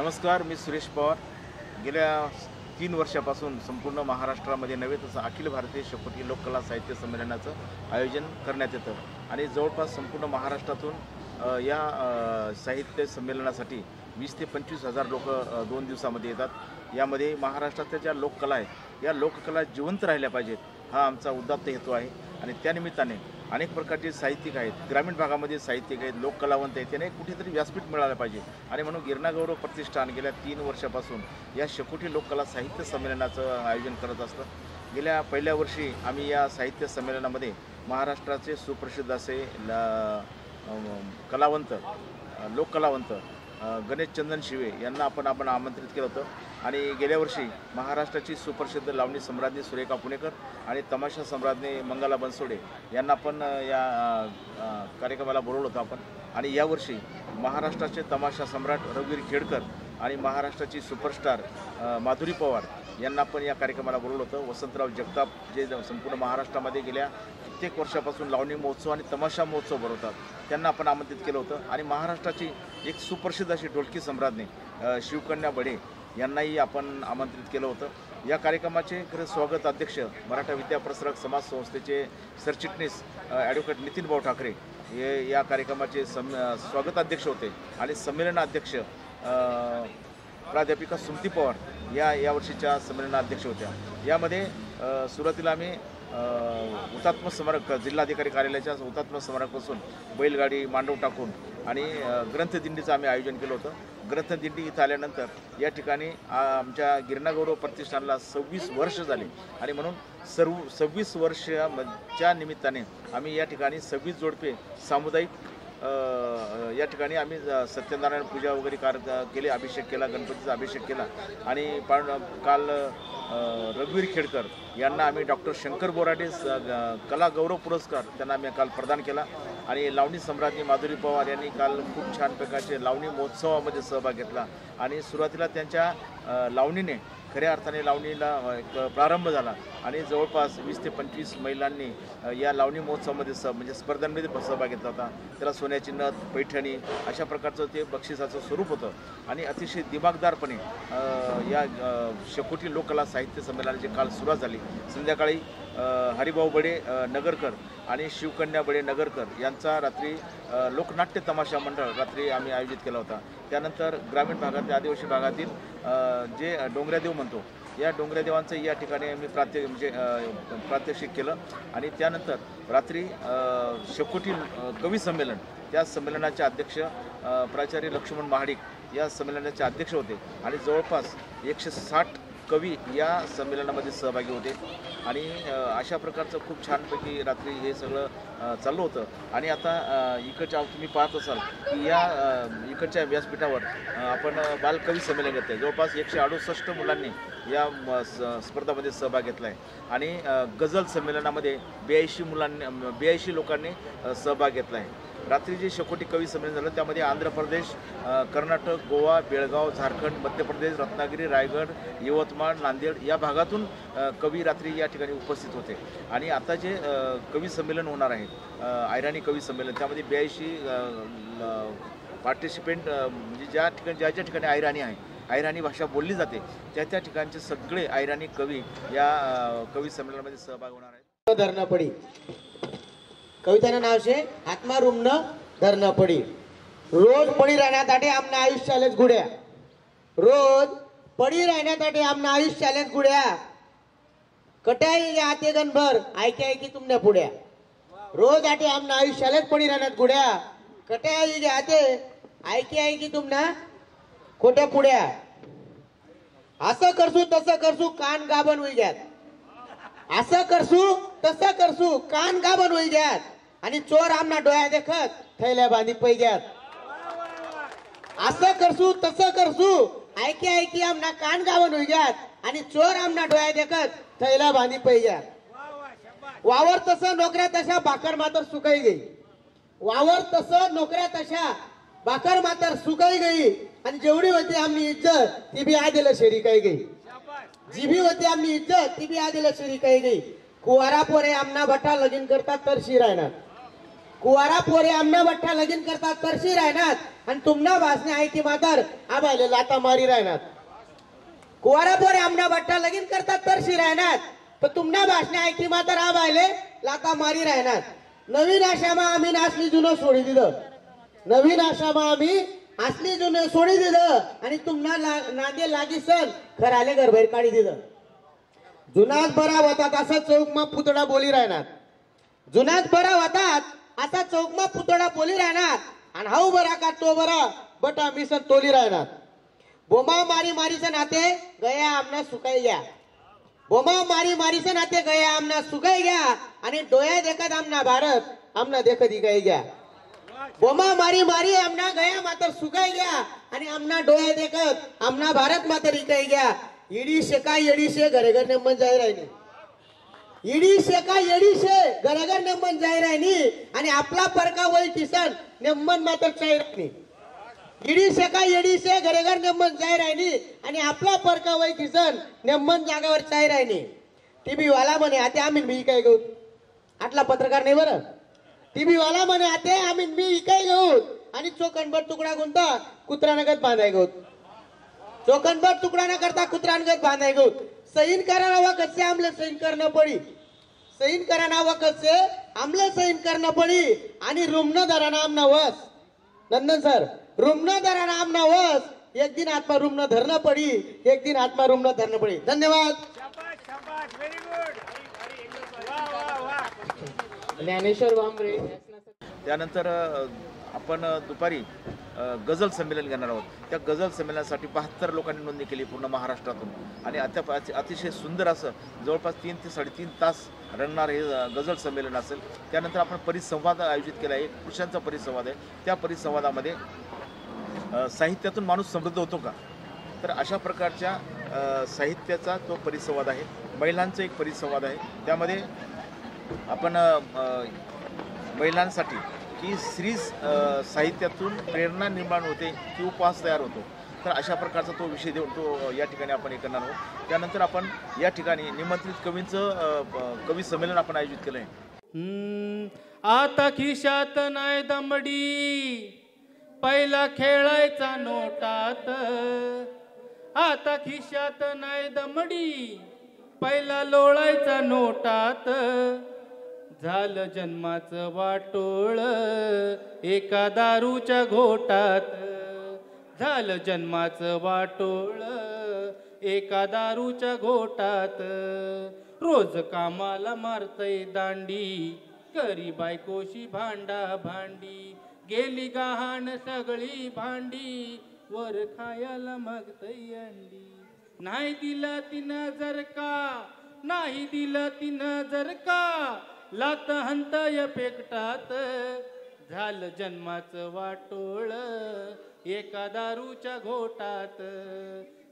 नमस्कार, मी सुरेश पवार। गेल्या 3 वर्षापासून संपूर्ण महाराष्ट्रामध्ये नव्हे तर अखिल भारतीय शेकोटी लोककला साहित्य संमेलनाचं आयोजन करण्यात येतं आणि जवळपास संपूर्ण महाराष्ट्रातून या साहित्य संमेलनासाठी 20 ते 25 हजार लोक 2 दिवसामध्ये येतात। यामध्ये महाराष्ट्राच्या ज्या लोककला आहेत या लोककला जिवंत राहिल्या पाहिजेत हा आमचा उदात्त हेतू आहे आणि त्यानिमित्ताने अनेक प्रकारचे साहित्यिक आहेत, ग्रामीण भागामध्ये साहित्यिक आहेत, लोककलावंत आहेत, त्यांना कुठेतरी व्यासपीठ मिळालं पाहिजे आणि म्हणून गिरणा गौरव प्रतिष्ठान गेल्या 3 वर्षापासून या शेकोटी लोककला साहित्य संमेलनाचं आयोजन करत असतं। गेल्या पहिल्या वर्षी आम्ही या साहित्य संमेलनामध्ये महाराष्ट्राचे सुप्रसिद्ध असे कलावंत लोककलावंत गणेश चंदन शिवे यांना आपण आमंत्रित केलं होतं आणि गेल्या वर्षी महाराष्ट्राची सुप्रसिद्ध लावणी सम्राज्ञी सुरेखा पुणेकर आणि तमाशा सम्राज्ञी मंगला बनसोडे यांना पण या कार्यक्रमाला बोलवलं होतं आपण आणि यावर्षी महाराष्ट्राचे तमाशा सम्राट रघुवीर खेडकर आणि महाराष्ट्राची सुपरस्टार माधुरी पवार यांना पण या कार्यक्रमाला बोलवलं होतं। वसंतराव जगताप जे संपूर्ण महाराष्ट्रामध्ये गेल्या कित्येक वर्षापासून लावणी महोत्सव आणि तमाशा महोत्सव भरवतात त्यांना आपण आमंत्रित केलं होतं आणि महाराष्ट्राची एक सुप्रसिद्ध अशी ढोलकी सम्राज्ञी शिवकन्या बढे यांनाही आपण आमंत्रित केलं होतं। या कार्यक्रमाचे खरं स्वागत अध्यक्ष मराठा विद्याप्रसारक समाज संस्थेचे सरचिटणीस ॲडव्होकेट नितीन भाऊ ठाकरे हे या कार्यक्रमाचे स्वागत अध्यक्ष होते आणि संमेलनाध्यक्ष प्राध्यापिका सुमती पवार या वर्षीच्या संमेलनाध्यक्ष होत्या। यामध्ये सुरुवातीला आम्ही हुतात्मा स्मारक जिल्हाधिकारी कार्यालयाच्या हुतात्मा स्मारकापासून बैलगाडी मांडव टाकून आणि ग्रंथदिंडीचं आम्ही आयोजन केलं होतं। ग्रंथदिंडी इथं आल्यानंतर या ठिकाणी आमच्या गिरणा गौरव प्रतिष्ठानला 26 वर्ष झाली आणि म्हणून 26 वर्षाच्या निमित्ताने आम्ही या ठिकाणी 26 जोडपे सामुदायिक या ठिकाणी आम्ही सत्यनारायण पूजा वगैरे केले, अभिषेक केला, गणपतीचा अभिषेक केला आणि काल रघुवीर खेडकर यांना आम्ही डॉक्टर शंकर बोराडे कला गौरव पुरस्कार त्यांना आम्ही काल प्रदान केला आणि लावणी सम्राज्ञी माधुरी पवार यांनी काल खूप छान प्रकारचे लावणी महोत्सवामध्ये सहभाग घेतला आणि सुरुवातीला त्यांच्या लावणीने खऱ्या अर्थाने लावणीला एक प्रारंभ झाला आणि जवळपास 20 ते 25 महिलांनी या लावणी महोत्सवामध्ये म्हणजे स्पर्धांमध्ये सहभाग घेतला होता। त्याला सोन्याची नथ, पैठणी अशा प्रकारचं ते बक्षिसाचं स्वरूप होतं आणि अतिशय दिमागदारपणे या शेकोटी लोककला साहित्य संमेलनाची काल सुरुवात झाली। संध्याकाळी हरिभाऊ बडे नगरकर आणि शिवकन्या बडे नगरकर यांचा रात्री लोकनाट्य तमाशा मंडळ रात्री आम्ही आयोजित केला होता। त्यानंतर ग्रामीण भागातील आदिवासी भागातील जे डोंगऱ्यादेव म्हणतो या डोंगऱ्यादेवांचं या ठिकाणी आम्ही प्रात्यक्षिक केलं आणि त्यानंतर रात्री शेकोटी कवी संमेलन त्या संमेलनाचे अध्यक्ष प्राचार्य लक्ष्मण महाडिक या संमेलनाचे अध्यक्ष होते आणि जवळपास 160 कवी या संमेलनामध्ये सहभागी होते आणि अशा प्रकारचं खूप छानपैकी रात्री हे सगळं चाललं होतं आणि आता इकडच्या तुम्ही पाहत असाल की या इकडच्या व्यासपीठावर आपण बालकवी संमेलन घेत आहे। जवळपास 168 मुलांनी या स्पर्धामध्ये सहभाग घेतला आहे आणि गझल संमेलनामध्ये 82 लोकांनी सहभाग घेतला आहे। रात्री जे शेकोटी कवी संमेलन झालं त्यामध्ये आंध्र प्रदेश, कर्नाटक, गोवा, बेळगाव, झारखंड, मध्य प्रदेश, रत्नागिरी, रायगड, यवतमाळ, नांदेड या भागातून कवी रात्री या ठिकाणी उपस्थित होते आणि आता जे कवी संमेलन होणार आहे ऐराणी कवी संमेलन त्यामध्ये 82 पार्टिसिपेंट म्हणजे ज्या ठिकाणी ऐराणी आहे, ऐराणी भाषा बोलली जाते त्या ठिकाणचे सगळे ऐराणी कवी या कवी संमेलनामध्ये सहभाग होणार आहेत। धरणं पडी कविताचं नाव છે હાથમાં રૂમનો ધરના પડી રોજ પડી રહેण्यासाठी આમના આયુષ્ય ચાલે ગુડ્યા રોજ પડી રહેण्यासाठी આમના આયુષ્ય ચાલે ગુડ્યા કટાઈ આતે ગનભર આઈકે આઈकी तुमने पुड्या रोज आटे आमना आयुष्य चाले पडी રહેण्यात गुड्या कटाई आते आईके आईकी तुमना खोट्या पुड्या असं करसू तसं करसू कान गाबन होई जात असं करसू तसं करसू कान गाबन होई जात आणि चोर आमना डोळ्या देखत थैल्या बांधी पैजात असं करसू तसं करसू ऐकी ऐकी आमना कान गाबन होई जात आणि चोर आमना डोळ्या देखत थैल्या बांधी पैजात वावर तसं नोकऱ्या तशा भाकर मात्र सुकाई गई वावर तसं नोकऱ्या तशा भाकर मात्र सुकाई गई आणि जेवढी होती आमनी इज्जत ती बी आदिला शेरी काही गई जी भी होती आमनी इज्जत ती बी आदिला शेरी काही गई कुवारा पोरे आमना भट्टा लगीन करतात तर शिरायना कुवारा पोरे आमना बठ्ठा लगीन करतात तरशी राहणार आणि तुमना भासने ऐकी मातर आबायले लाता मारी राहणार. कुवारा पोरे आमना बठ्ठा लगीन करतात तरशी राहणार पण तुमना भासने ऐकी मातर आबायले लाता मारी राहणार. नवीन आशामा आम्ही असली जुनं सोडी दिलं. नवीन आशामा आम्ही असली जुनं सोडी दिलं आणि तुम्हाला नांदे लागी सण खराले घरबाहेर काढी दिलं. जुनाच बरा होतात असा चौकमा पुतळा बोली राहणार. जुनाच बरा होतात असा चौकमा पुतळा बोली राहणार आणि हाऊ बरा का तो बरा बटा मिसन तोली राहणार. बोमा मारी मारीचं नाते गया आमना सुकाई घ्या. बोमा मारी मारीचं नाते गया आमना सुकाई घ्या आणि डोळ्या देखत आमना भारत आमना देखत इकाई घ्या. बोमा मारी मारी आमना गया मात्र सुकाई घ्या आणि आमना डोळ्या देखत आमना भारत मात्र इकाई घ्या. इडी शेका येडीशे घरेघर नेमन जाई राहिली. इडी शेका येडीशे घरेघर नेमन जाई राहिली आणि आपला परका वय किसन नेमन मात्र चाई राहिली. इडी शेका येडीशे घरेघर नेमन जाई राहिली आणि आपला परका वय किसन नेमन जागावर चाई राहिली. टीव्ही वाला म्हणे आता आम्ही मी काय घेऊ. आटला पत्रकार नाही बरं. टीव्ही वाला म्हणे आता आम्ही मी काय घेऊ आणि चोकनभर तुकडा गुंता कुत्र्यानगत बांधाय घेऊ. चोकनभर तुकडा न करता कुत्र्यानगत बांधाय घेऊ. सहीन कराना कसे आमले सहीन करणं पडी. सहीन कराना कसे आमले सहीन करणं पडी आणि रुमन धराना आमना वस. नंदन सर रुमन धराना आमना वस. एक दिन आत्मा रुमन धरणं पडी. एक दिन आत्मा रुमन धरणं पडी. धन्यवाद. ज्ञानेश्वर वांबरे. त्यानंतर आपण दुपारी गझल संमेलन घेणार आहोत. त्या गझल संमेलनासाठी 72 लोकांनी नोंदणी केली पूर्ण महाराष्ट्रातून आणि अतिशय सुंदर असं जवळपास 3 ते 3.5 तास रंगणार हे गझल संमेलन असेल. त्यानंतर आपण परिसंवाद आयोजित केला आहे. पुरुषांचा परिसंवाद आहे. त्या परिसंवादामध्ये साहित्यातून माणूस समृद्ध होतो का तर अशा प्रकारच्या साहित्याचा तो परिसंवाद आहे. महिलांचा एक परिसंवाद आहे. त्यामध्ये आपण महिलांसाठी की स्त्री साहित्यातून प्रेरणा निर्माण होते की उपवास तयार होतो तर अशा प्रकारचा तो विषय देऊन तो या ठिकाणी आपण हे करणार आहोत. त्यानंतर आपण या ठिकाणी निमंत्रित कवींचं कवी संमेलन आपण आयोजित केलं आहे. आता खिशात नाही दमडी पहिला खेळायचा नोटात. आता खिशात नाही दमडी पहिला लोळायचा नोटात. झालं जन्माचं वाटोळ एका दारूच्या घोटात. झालं जन्माचं वाटोळ एका दारूच्या घोटात. रोज कामाला मारतय दांडी करी बायकोशी भांडा भांडी. गेली गहाण सगळी भांडी वर खायला मागतय अंडी. नाही दिलं तिनं जर का नाही दिलं तिनं जर का लात हंतय पेकटात. झालं जन्माचं वाटोळ एका दारूच्या घोटात.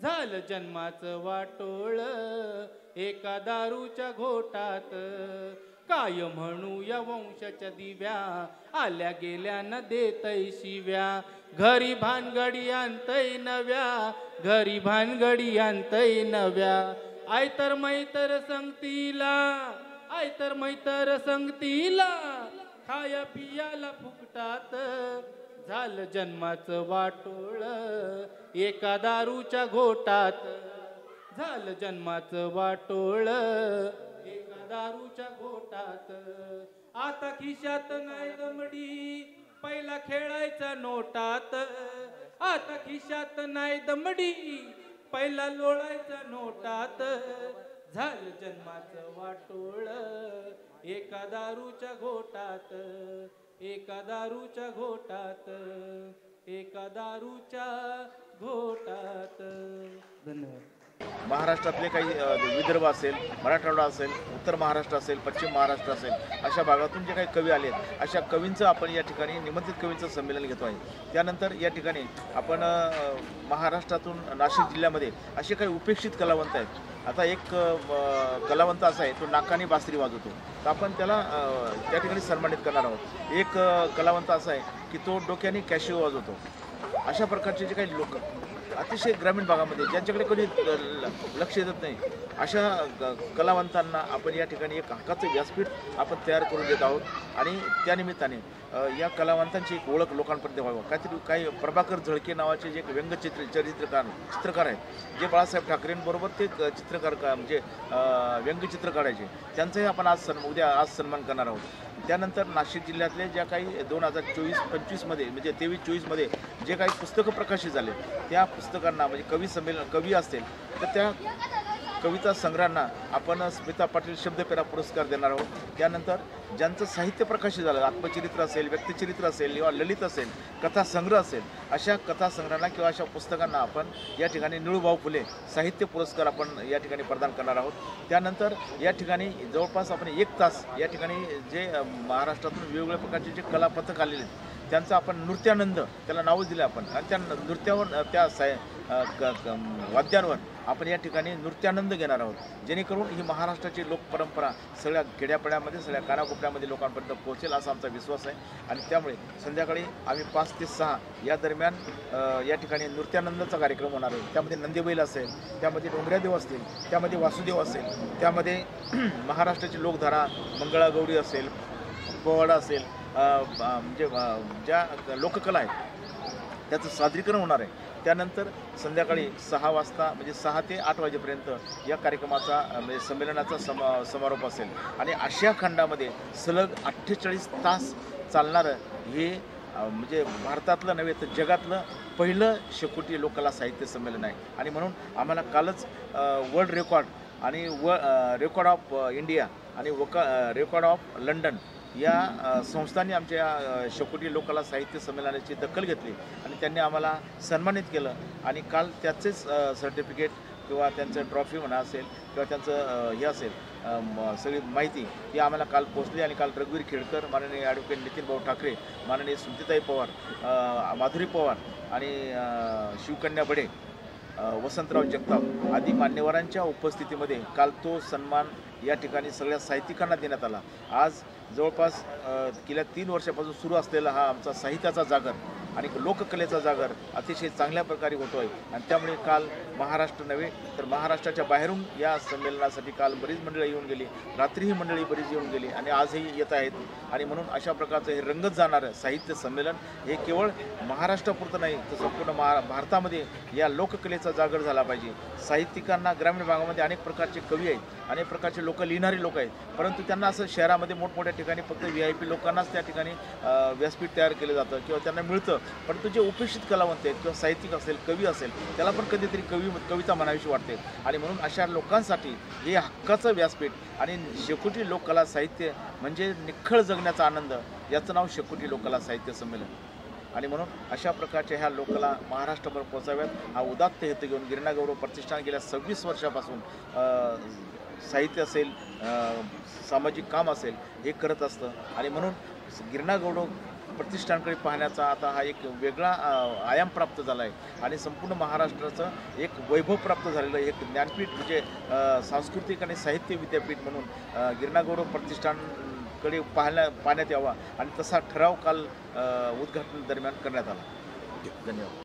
झालं जन्माचं वाटोळ एका दारूच्या घोटात. काय म्हणू या वंशाच्या दिव्या आल्या गेल्या न देतय शिव्या. घरी भानगडी आणतय नव्या घरी भानगडी आणतय नव्या. आय तर मैतर संगतीला आय तर मैतर संगतीला खाया पियाला फुकटात. झालं जन्माचं वाटोळ एका दारूच्या घोटात. झालं जन्माचं वाटोळ एका दारूच्या घोटात. आता खिशात नाही दमडी पहिला खेळायचा नोटात. आता खिशात नाही दमडी पहिला लोळायचा नोटात. झालं जन्माचं वाटोळ एका दारूच्या घोटात. एका दारूच्या घोटात. एका दारूच्या घोटात. धन्यवाद. महाराष्ट्रातले काही विदर्भ असेल मराठवाडा असेल उत्तर महाराष्ट्र असेल पश्चिम महाराष्ट्र असेल अशा भागातून जे काही कवी आले अशा कवींचं आपण या ठिकाणी निमंत्रित कवींचं संमेलन घेतो आहे. त्यानंतर या ठिकाणी आपण महाराष्ट्रातून नाशिक जिल्ह्यामध्ये असे काही उपेक्षित कलावंत आहेत. आता एक कलावंत असा आहे तो नाकाने बासरी वाजवतो तर आपण त्याला त्या ठिकाणी सन्मानित करणार आहोत. एक कलावंत असा आहे की तो डोक्याने कॅशिओ वाजवतो. अशा प्रकारचे जे काही लोक अतिशय ग्रामीण भागामध्ये ज्यांच्याकडे कोणी लक्ष देत नाही अशा कलावंतांना आपण या ठिकाणी एक हक्काचं व्यासपीठ आपण तयार करून देत आहोत आणि त्यानिमित्ताने या कलावंतांची एक ओळख लोकांपर्यंत व्हावं. काही प्रभाकर झळके नावाचे जे एक चित्रकार आहेत जे बाळासाहेब ठाकरेंबरोबर ते म्हणजे व्यंगचित्र काढायचे, त्यांचाही आपण आज सन्मान करणार आहोत. त्यानंतर नाशिक जिल्ह्यातले ज्या काही 2024-25मध्ये म्हणजे 23-24मध्ये जे काही पुस्तकं प्रकाशित झाले त्या पुस्तकांना म्हणजे कवी असतील तर त्या कविता संग्रहांना आपण स्मिता पाटील शब्दपेरा पुरस्कार देणार आहोत. त्यानंतर ज्यांचं साहित्य प्रकाशित झालं, आत्मचरित्र असेल, व्यक्तिचरित्र असेल किंवा ललित असेल, कथासंग्रह असेल, अशा कथासंग्रहांना किंवा अशा पुस्तकांना आपण या ठिकाणी निळूभाऊ फुले साहित्य पुरस्कार आपण या ठिकाणी प्रदान करणार आहोत. त्यानंतर या ठिकाणी जवळपास आपण 1 तास या ठिकाणी जे महाराष्ट्रातून वेगवेगळ्या प्रकारचे जे कलापथक आलेले आहेत त्यांचा आपण नृत्यानंद त्याला नावच दिलं आपण आणि त्या नृत्यावर त्या वाद्यांवर आपण या ठिकाणी नृत्यानंद घेणार आहोत, जेणेकरून ही महाराष्ट्राची लोकपरंपरा सगळ्या खेड्यापाड्यामध्ये सगळ्या कानाकोपऱ्यामध्ये लोकांपर्यंत पोहोचेल असा आमचा विश्वास आहे. आणि त्यामुळे संध्याकाळी आम्ही 5 ते 6 या दरम्यान या ठिकाणी नृत्यानंदाचा कार्यक्रम होणार आहे. त्यामध्ये नंदीबैल असेल, त्यामध्ये डोंगऱ्यादेव असतील, त्यामध्ये वासुदेव असेल, त्यामध्ये महाराष्ट्राची लोकधारा मंगळागौरी असेल, पोवाडा असेल, म्हणजे ज्या लोककला आहेत त्याचं सादरीकरण होणार आहे. त्यानंतर संध्याकाळी 6 वाजता म्हणजे 6 ते 8 वाजेपर्यंत या कार्यक्रमाचा म्हणजे संमेलनाचा समारोप असेल. आणि आशिया खंडामध्ये सलग 48 तास चालणारं हे म्हणजे भारतातलं नव्हे तर जगातलं पहिलं शेकोटी लोककला साहित्य संमेलन आहे. आणि म्हणून आम्हाला कालच वर्ल्ड रेकॉर्ड आणि रेकॉर्ड ऑफ इंडिया आणि रेकॉर्ड ऑफ लंडन या संस्थांनी आमच्या शेकोटी लोककला साहित्य संमेलनाची दखल घेतली आणि त्यांनी आम्हाला सन्मानित केलं. आणि काल त्याचेच सर्टिफिकेट किंवा त्यांचं ट्रॉफी म्हणा असेल किंवा त्यांचं हे असेल सगळी माहिती ही आम्हाला काल पोचली. आणि काल रघुवीर खेडकर, माननीय ॲडव्होकेट नितीन भाऊ ठाकरे, माननीय सुनीताई पवार, माधुरी पवार आणि शिवकन्या बडे, वसंतराव जगताप आदी मान्यवरांच्या उपस्थितीमध्ये काल तो सन्मान या ठिकाणी सगळ्या साहित्यिकांना देण्यात आला. आज जवळपास गेल्या 3 वर्षापासून सुरू असलेला हा आमचा साहित्याचा जागर आणि लोककलेचा जागर अतिशय चांगल्या प्रकारे होतो आहे. आणि त्यामुळे काल महाराष्ट्र नव्हे तर महाराष्ट्राच्या बाहेरून या संमेलनासाठी काल बरीच मंडळी येऊन गेली, रात्री ही मंडळी बरीच येऊन गेली आणि आजही येत आहेत. आणि म्हणून अशा प्रकारचं हे रंगत जाणारं साहित्य संमेलन हे केवळ महाराष्ट्रापुरतं नाही तर संपूर्ण भारतामध्ये या लोककलेचा जागर झाला पाहिजे. साहित्यिकांना ग्रामीण भागामध्ये अनेक प्रकारचे कवी आहेत, अनेक प्रकारचे लिहिणारी लोक आहेत, परंतु त्यांना असं शहरामध्ये मोठमोठ्या ठिकाणी फक्त VIP लोकांनाच त्या ठिकाणी व्यासपीठ तयार केलं जातं किंवा त्यांना मिळतं. परंतु जे उपेक्षित कलावंत आहेत किंवा साहित्यिक असेल, कवी असेल, त्याला पण कधीतरी कविता म्हणावीशी वाटते. आणि म्हणून अशा लोकांसाठी हे हक्काचं व्यासपीठ आणि शेकोटी लोककला साहित्य म्हणजे निखळ जगण्याचा आनंद, याचं नाव शेकोटी लोककला साहित्य संमेलन. आणि म्हणून अशा प्रकारच्या ह्या लोककला महाराष्ट्रभर पोचाव्यात हा उदात्त हेतू घेऊन गिरणा गौरव प्रतिष्ठान गेल्या 26 वर्षापासून साहित्य असेल, सामाजिक काम असेल हे करत असतं. आणि म्हणून गिरणा गौरव प्रतिष्ठानकडे पाहण्याचा आता हा एक वेगळा आयाम प्राप्त झाला आहे आणि संपूर्ण महाराष्ट्राचं एक वैभव प्राप्त झालेलं एक ज्ञानपीठ म्हणजे सांस्कृतिक आणि साहित्य विद्यापीठ म्हणून गिरणा गौरव प्रतिष्ठानकडे पाहण्यात यावा आणि तसा ठराव काल उद्घाटन दरम्यान करण्यात आला. धन्यवाद.